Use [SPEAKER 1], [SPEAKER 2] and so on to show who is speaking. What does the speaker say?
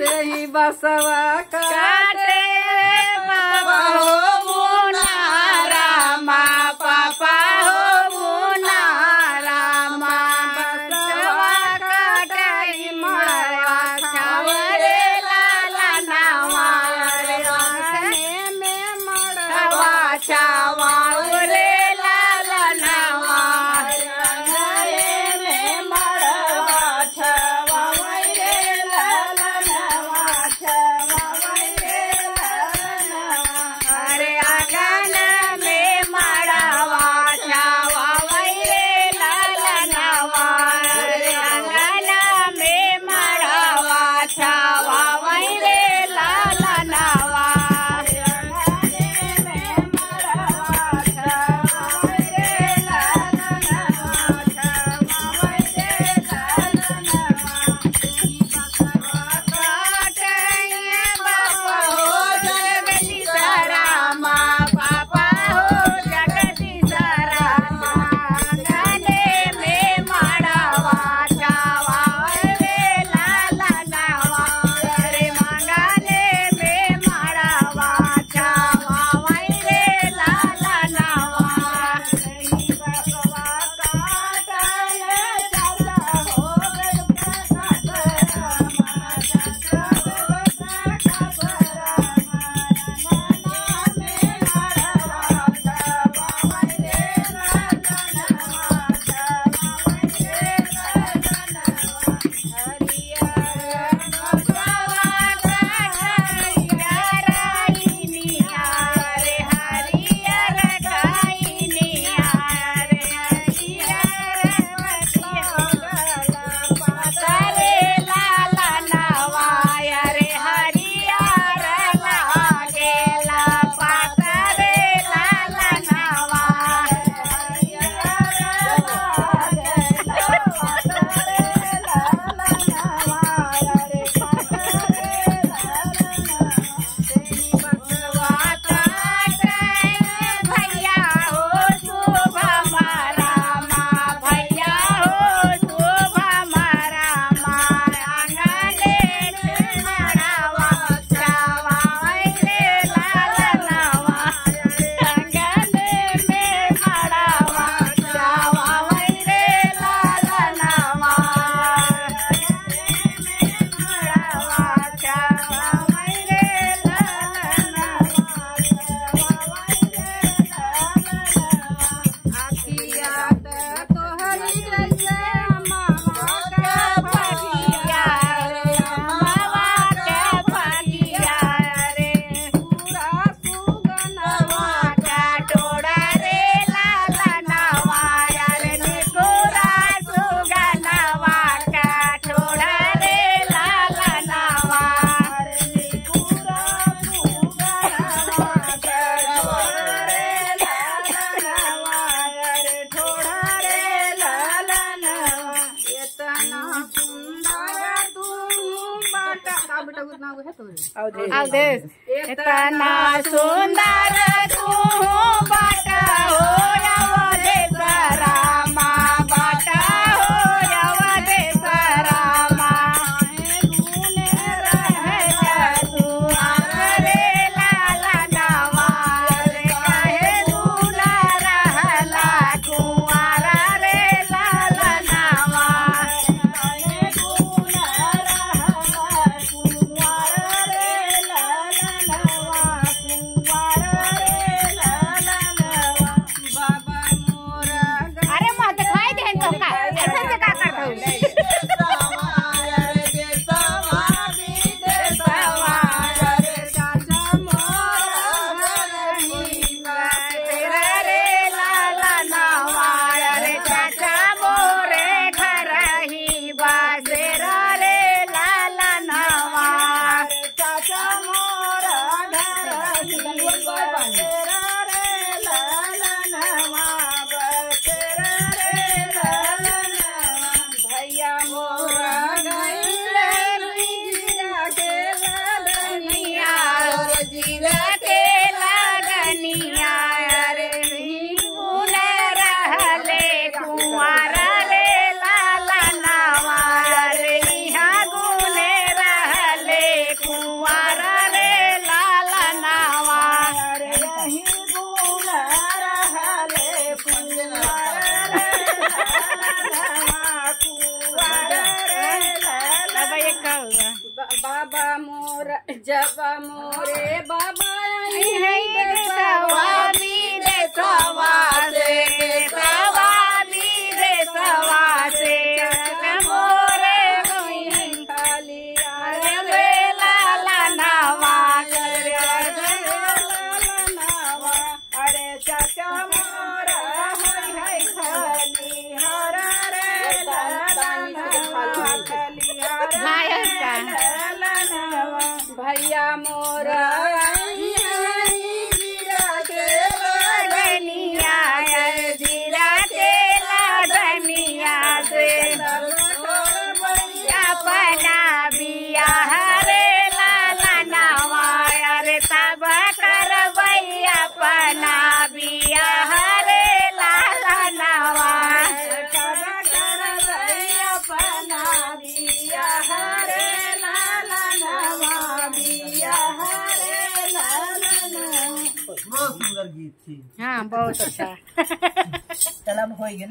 [SPEAKER 1] से ही बसवा
[SPEAKER 2] काटे पापा हो मुना रामा पापा हो मुना रामा बसवा काटे मड़वा छावरे लाला नावा रे में मड़वा छावा रे लाला नावा में मड़वा छावा रे लाला नावा अरे आंगन में मड़वा छावा रे लाला नावा रे आंगन में मड़वा छावा रे लाला नावा इतना सुंदर तू बाटा हो अवधेश रामा बाटा हो अवधेश रामा तू रे लाला नावा रे काहे दूला रहला कुंवारा रे लाला नावा कुंवारा रे लाला नावा कुंवारा जब मोरे बाबा देशवा विदेशवा से मोरे रे लाला नवा अरे चाचा मोरा है खाली हरा रे भैया मोरा अपना बिया रे लाला नवा अरे तब कर अपना बिया रे लाला नवा तब कर अपना बिया रे लाला नवा बिया रे लाला नवा।
[SPEAKER 1] बहुत सुंदर गीत थी।
[SPEAKER 2] हाँ बहुत अच्छा।
[SPEAKER 1] चल अब होएगी ना।